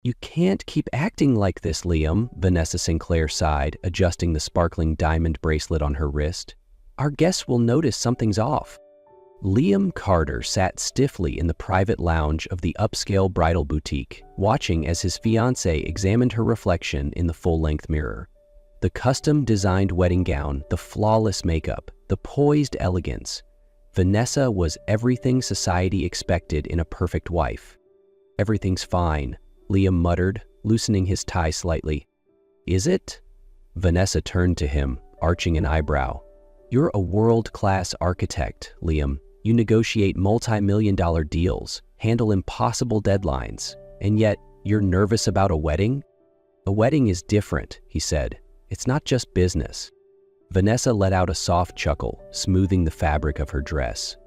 You can't keep acting like this, Liam, Vanessa Sinclair sighed, adjusting the sparkling diamond bracelet on her wrist. Our guests will notice something's off. Liam Carter sat stiffly in the private lounge of the upscale bridal boutique, watching as his fiancée examined her reflection in the full-length mirror. The custom-designed wedding gown, the flawless makeup, the poised elegance. Vanessa was everything society expected in a perfect wife. Everything's fine, Liam muttered, loosening his tie slightly. Is it? Vanessa turned to him, arching an eyebrow. You're a world-class architect, Liam. You negotiate multi-million-dollar deals, handle impossible deadlines, and yet you're nervous about a wedding? A wedding is different, he said. It's not just business. Vanessa let out a soft chuckle, smoothing the fabric of her dress.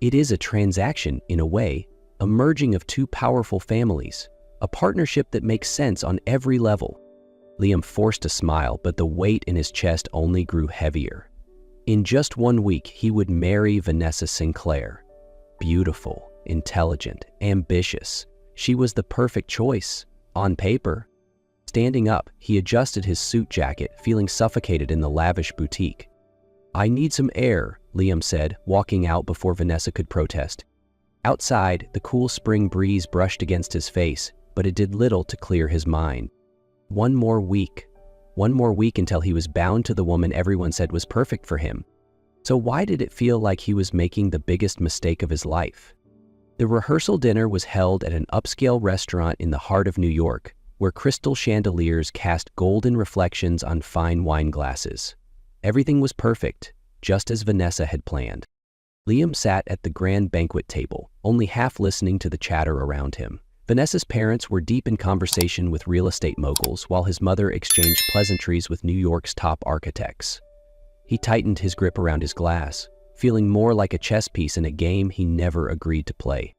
It is a transaction, in a way, a merging of two powerful families, a partnership that makes sense on every level. Liam forced a smile, but the weight in his chest only grew heavier. In just 1 week, he would marry Vanessa Sinclair. Beautiful, intelligent, ambitious. She was the perfect choice, on paper. Standing up, he adjusted his suit jacket, feeling suffocated in the lavish boutique. I need some air, Liam said, walking out before Vanessa could protest. Outside, the cool spring breeze brushed against his face, but it did little to clear his mind. 1 more week. 1 more week until he was bound to the woman everyone said was perfect for him. So why did it feel like he was making the biggest mistake of his life? The rehearsal dinner was held at an upscale restaurant in the heart of New York, where crystal chandeliers cast golden reflections on fine wine glasses. Everything was perfect, just as Vanessa had planned. Liam sat at the grand banquet table, only half listening to the chatter around him. Vanessa's parents were deep in conversation with real estate moguls, while his mother exchanged pleasantries with New York's top architects. He tightened his grip around his glass, feeling more like a chess piece in a game he never agreed to play.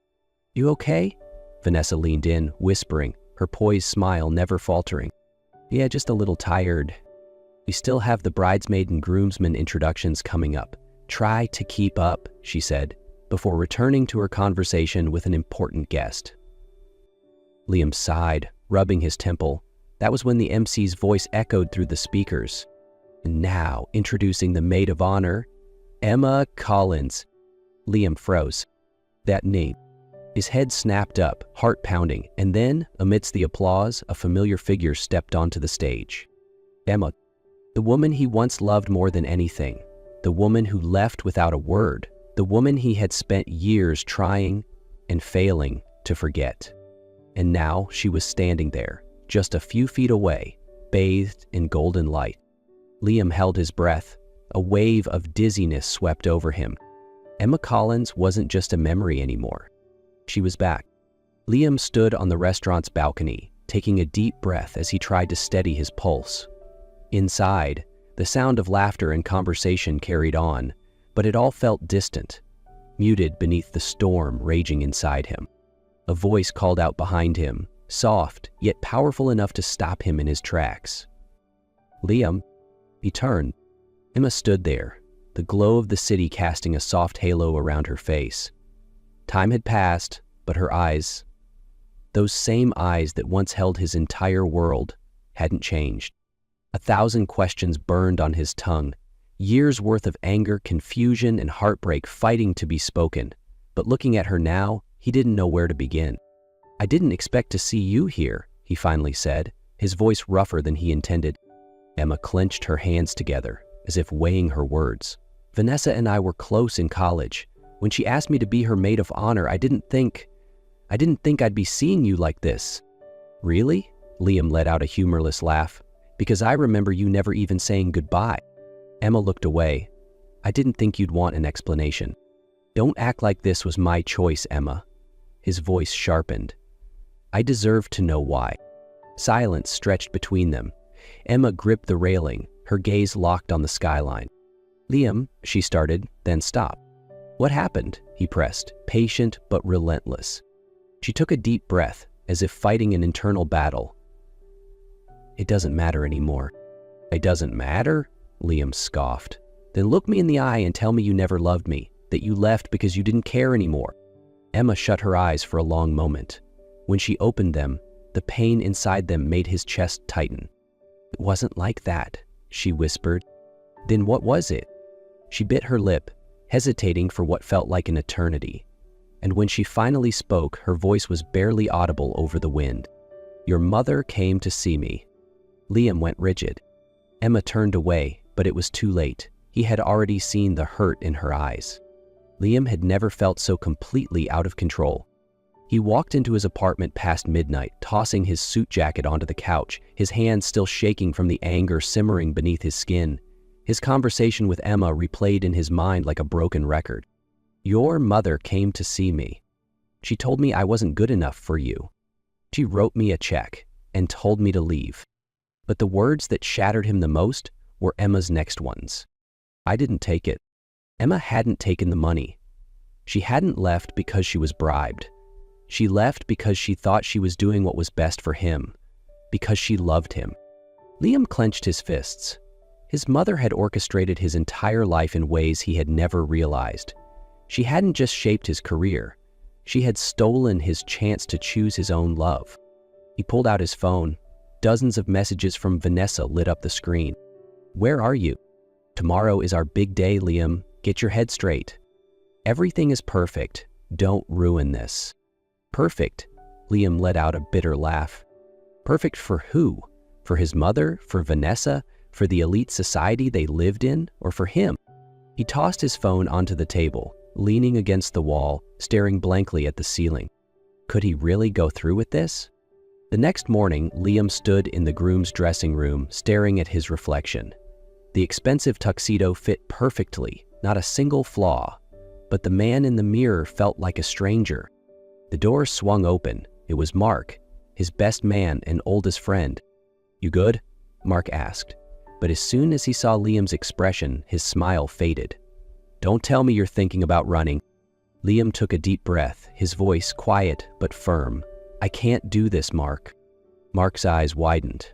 You okay? Vanessa leaned in, whispering, her poised smile never faltering. Yeah, just a little tired. We still have the bridesmaid and groomsmen introductions coming up. Try to keep up, she said, before returning to her conversation with an important guest. Liam sighed, rubbing his temple. That was when the MC's voice echoed through the speakers. And now, introducing the maid of honor, Emma Collins. Liam froze. That name. His head snapped up, heart pounding, and then, amidst the applause, a familiar figure stepped onto the stage. Emma, the woman he once loved more than anything, the woman who left without a word, the woman he had spent years trying and failing to forget. And now she was standing there, just a few feet away, bathed in golden light. Liam held his breath. A wave of dizziness swept over him. Emma Collins wasn't just a memory anymore. She was back. Liam stood on the restaurant's balcony, taking a deep breath as he tried to steady his pulse. Inside, the sound of laughter and conversation carried on, but it all felt distant, muted beneath the storm raging inside him. A voice called out behind him, soft, yet powerful enough to stop him in his tracks. Liam. He turned. Emma stood there, the glow of the city casting a soft halo around her face. Time had passed, but her eyes, those same eyes that once held his entire world, hadn't changed. 1,000 questions burned on his tongue, years' worth of anger, confusion, and heartbreak fighting to be spoken. But looking at her now, he didn't know where to begin. I didn't expect to see you here, he finally said, his voice rougher than he intended. Emma clenched her hands together, as if weighing her words. Vanessa and I were close in college. When she asked me to be her maid of honor, I didn't think I'd be seeing you like this. Really? Liam let out a humorless laugh. Because I remember you never even saying goodbye. Emma looked away. I didn't think you'd want an explanation. Don't act like this was my choice, Emma. His voice sharpened. I deserve to know why. Silence stretched between them. Emma gripped the railing, her gaze locked on the skyline. Liam, she started, then stopped. What happened? He pressed, patient but relentless. She took a deep breath, as if fighting an internal battle. It doesn't matter anymore. It doesn't matter? Liam scoffed. Then look me in the eye and tell me you never loved me, that you left because you didn't care anymore. Emma shut her eyes for a long moment. When she opened them, The pain inside them made his chest tighten. "It wasn't like that," she whispered. "Then what was it?" She bit her lip, hesitating for what felt like an eternity. And when she finally spoke, her voice was barely audible over the wind. "Your mother came to see me." Liam went rigid. Emma turned away, but it was too late. He had already seen the hurt in her eyes. Liam had never felt so completely out of control. He walked into his apartment past midnight, tossing his suit jacket onto the couch, his hands still shaking from the anger simmering beneath his skin. His conversation with Emma replayed in his mind like a broken record. "Your mother came to see me. She told me I wasn't good enough for you. She wrote me a check and told me to leave." But the words that shattered him the most were Emma's next ones. "I didn't take it." Emma hadn't taken the money. She hadn't left because she was bribed. She left because she thought she was doing what was best for him, because she loved him. Liam clenched his fists. His mother had orchestrated his entire life in ways he had never realized. She hadn't just shaped his career. She had stolen his chance to choose his own love. He pulled out his phone. Dozens of messages from Vanessa lit up the screen. "Where are you? Tomorrow is our big day, Liam. Get your head straight. Everything is perfect. Don't ruin this." "Perfect?" Liam let out a bitter laugh. Perfect for who? For his mother? For Vanessa? For the elite society they lived in? Or for him? He tossed his phone onto the table, leaning against the wall, staring blankly at the ceiling. Could he really go through with this? The next morning, Liam stood in the groom's dressing room, staring at his reflection. The expensive tuxedo fit perfectly, not a single flaw. But the man in the mirror felt like a stranger. The door swung open. It was Mark, his best man and oldest friend. "You good?" Mark asked. But as soon as he saw Liam's expression, his smile faded. "Don't tell me you're thinking about running." Liam took a deep breath, his voice quiet but firm. "I can't do this, Mark." Mark's eyes widened.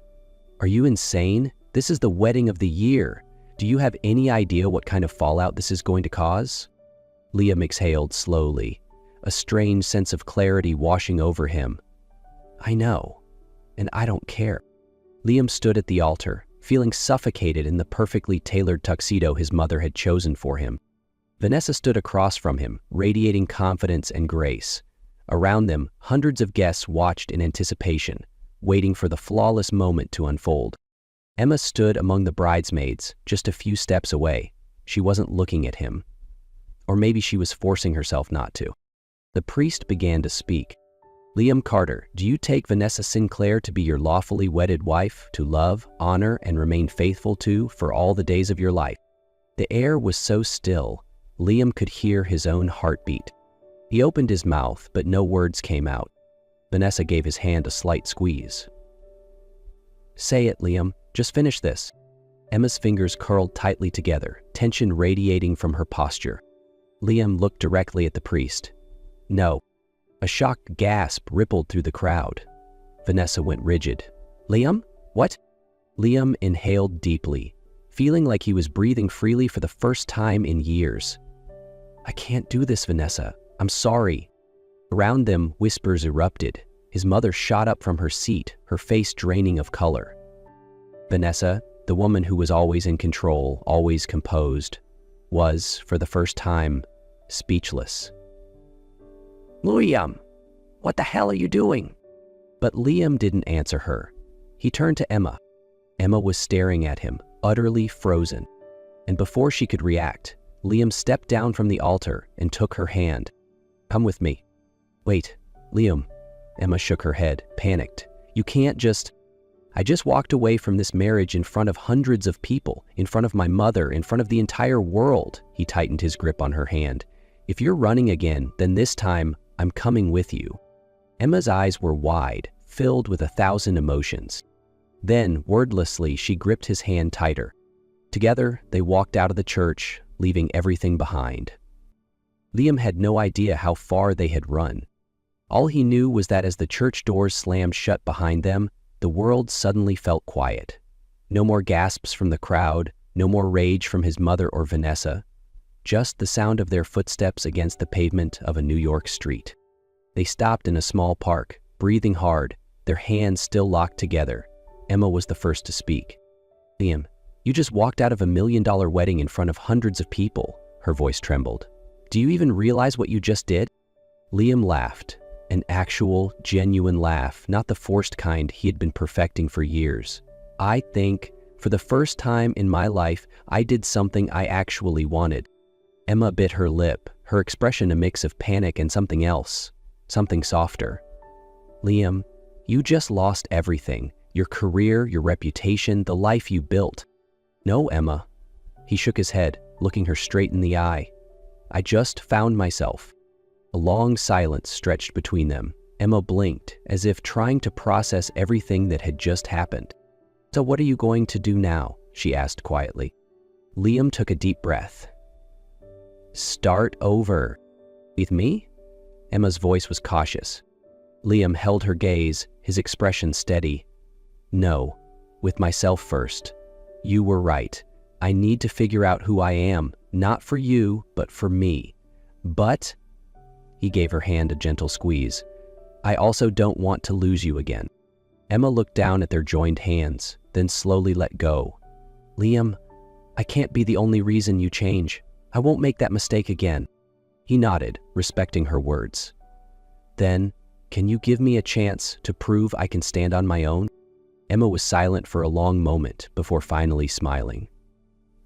"Are you insane? This is the wedding of the year. Do you have any idea what kind of fallout this is going to cause?" Liam exhaled slowly, a strange sense of clarity washing over him. "I know, and I don't care." Liam stood at the altar, feeling suffocated in the perfectly tailored tuxedo his mother had chosen for him. Vanessa stood across from him, radiating confidence and grace. Around them, hundreds of guests watched in anticipation, waiting for the flawless moment to unfold. Emma stood among the bridesmaids, just a few steps away. She wasn't looking at him. Or maybe she was forcing herself not to. The priest began to speak. "Liam Carter, do you take Vanessa Sinclair to be your lawfully wedded wife, to love, honor, and remain faithful to for all the days of your life?" The air was so still, Liam could hear his own heartbeat. He opened his mouth, but no words came out. Vanessa gave his hand a slight squeeze. "Say it, Liam. Just finish this." Emma's fingers curled tightly together, tension radiating from her posture. Liam looked directly at the priest. "No." A shocked gasp rippled through the crowd. Vanessa went rigid. "Liam? What?" Liam inhaled deeply, feeling like he was breathing freely for the first time in years. "I can't do this, Vanessa. I'm sorry." Around them, whispers erupted. His mother shot up from her seat, her face draining of color. Vanessa, the woman who was always in control, always composed, was, for the first time, speechless. "Liam, what the hell are you doing?" But Liam didn't answer her. He turned to Emma. Emma was staring at him, utterly frozen. And before she could react, Liam stepped down from the altar and took her hand. "Come with me." "Wait, Liam." Emma shook her head, panicked. "You can't just..." "I just walked away from this marriage in front of hundreds of people, in front of my mother, in front of the entire world." He tightened his grip on her hand. "If you're running again, then this time, I'm coming with you." Emma's eyes were wide, filled with 1,000 emotions. Then, wordlessly, she gripped his hand tighter. Together, they walked out of the church, leaving everything behind. Liam had no idea how far they had run. All he knew was that as the church doors slammed shut behind them, the world suddenly felt quiet. No more gasps from the crowd, no more rage from his mother or Vanessa. Just the sound of their footsteps against the pavement of a New York street. They stopped in a small park, breathing hard, their hands still locked together. Emma was the first to speak. "Liam, you just walked out of $1 million wedding in front of hundreds of people." Her voice trembled. "Do you even realize what you just did?" Liam laughed, an actual, genuine laugh, not the forced kind he had been perfecting for years. "I think, for the first time in my life, I did something I actually wanted." Emma bit her lip, her expression a mix of panic and something else, something softer. "Liam, you just lost everything. Your career, your reputation, the life you built." "No, Emma." He shook his head, looking her straight in the eye. "I just found myself." A long silence stretched between them. Emma blinked, as if trying to process everything that had just happened. "So what are you going to do now?" she asked quietly. Liam took a deep breath. "Start over." "With me?" Emma's voice was cautious. Liam held her gaze, his expression steady. "No, with myself first. You were right. I need to figure out who I am, not for you, but for me. But," he gave her hand a gentle squeeze, "I also don't want to lose you again." Emma looked down at their joined hands, then slowly let go. "Liam, I can't be the only reason you change. I won't make that mistake again." He nodded, respecting her words. "Then, can you give me a chance to prove I can stand on my own?" Emma was silent for a long moment before finally smiling.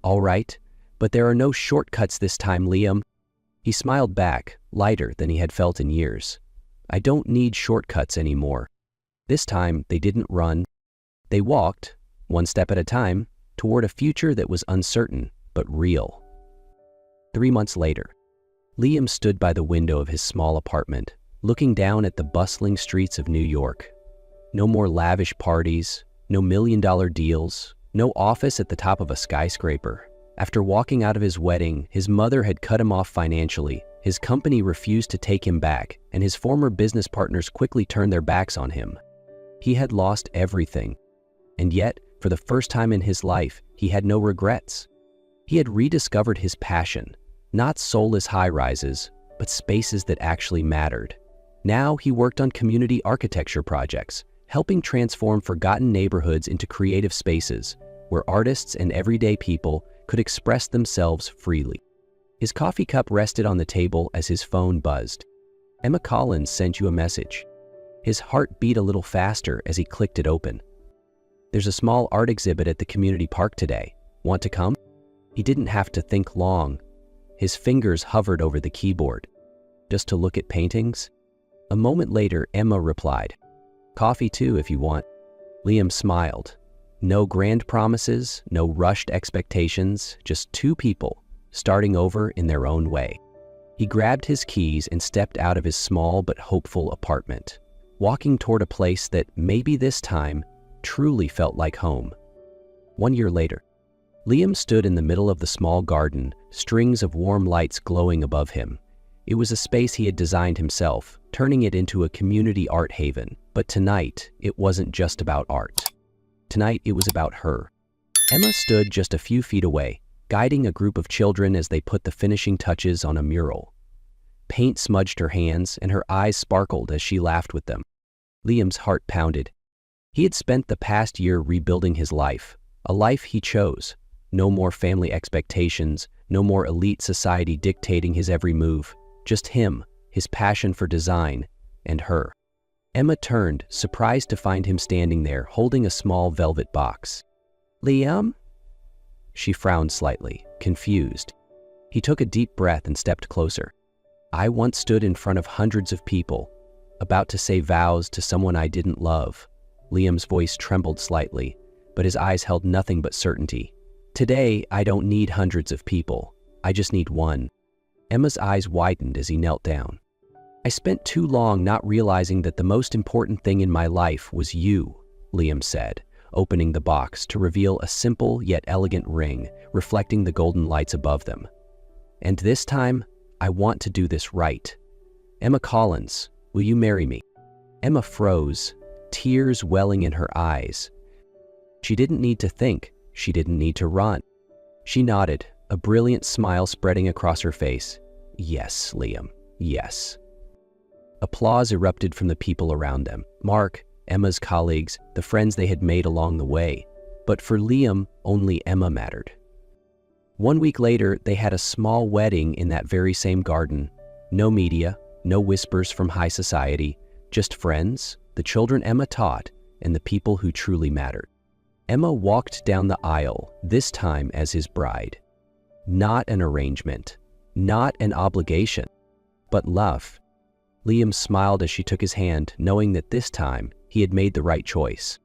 "All right, but there are no shortcuts this time, Liam." He smiled back, lighter than he had felt in years. "I don't need shortcuts anymore." This time, they didn't run. They walked, one step at a time, toward a future that was uncertain, but real. 3 months later, Liam stood by the window of his small apartment, looking down at the bustling streets of New York. No more lavish parties, no million-dollar deals, no office at the top of a skyscraper. After walking out of his wedding, his mother had cut him off financially, his company refused to take him back, and his former business partners quickly turned their backs on him. He had lost everything. And yet, for the first time in his life, he had no regrets. He had rediscovered his passion, not soulless high-rises, but spaces that actually mattered. Now he worked on community architecture projects, helping transform forgotten neighborhoods into creative spaces where artists and everyday people could express themselves freely. His coffee cup rested on the table as his phone buzzed. "Emma Collins sent you a message." His heart beat a little faster as he clicked it open. "There's a small art exhibit at the community park today. Want to come?" He didn't have to think long. His fingers hovered over the keyboard. "Just to look at paintings?" A moment later, Emma replied, "Coffee too, if you want." Liam smiled. No grand promises, no rushed expectations, just two people, starting over in their own way. He grabbed his keys and stepped out of his small but hopeful apartment, walking toward a place that, maybe this time, truly felt like home. 1 year later, Liam stood in the middle of the small garden, strings of warm lights glowing above him. It was a space he had designed himself, turning it into a community art haven. But tonight, it wasn't just about art. Tonight, it was about her. Emma stood just a few feet away, guiding a group of children as they put the finishing touches on a mural. Paint smudged her hands, and her eyes sparkled as she laughed with them. Liam's heart pounded. He had spent the past year rebuilding his life, a life he chose. No more family expectations, no more elite society dictating his every move. Just him, his passion for design, and her. Emma turned, surprised to find him standing there, holding a small velvet box. "Liam?" She frowned slightly, confused. He took a deep breath and stepped closer. "I once stood in front of hundreds of people, about to say vows to someone I didn't love." Liam's voice trembled slightly, but his eyes held nothing but certainty. "Today, I don't need hundreds of people. I just need one." Emma's eyes widened as he knelt down. "I spent too long not realizing that the most important thing in my life was you," Liam said, opening the box to reveal a simple yet elegant ring reflecting the golden lights above them. "And this time, I want to do this right. Emma Collins, will you marry me?" Emma froze, tears welling in her eyes. She didn't need to think, she didn't need to run. She nodded, a brilliant smile spreading across her face. "Yes, Liam, yes." Applause erupted from the people around them. "Mark, Emma's colleagues, the friends they had made along the way. But for Liam, only Emma mattered. 1 week later, they had a small wedding in that very same garden. No media, no whispers from high society, just friends, the children Emma taught, and the people who truly mattered. Emma walked down the aisle, this time as his bride. Not an arrangement, not an obligation, but love. Liam smiled as she took his hand, knowing that this time he had made the right choice.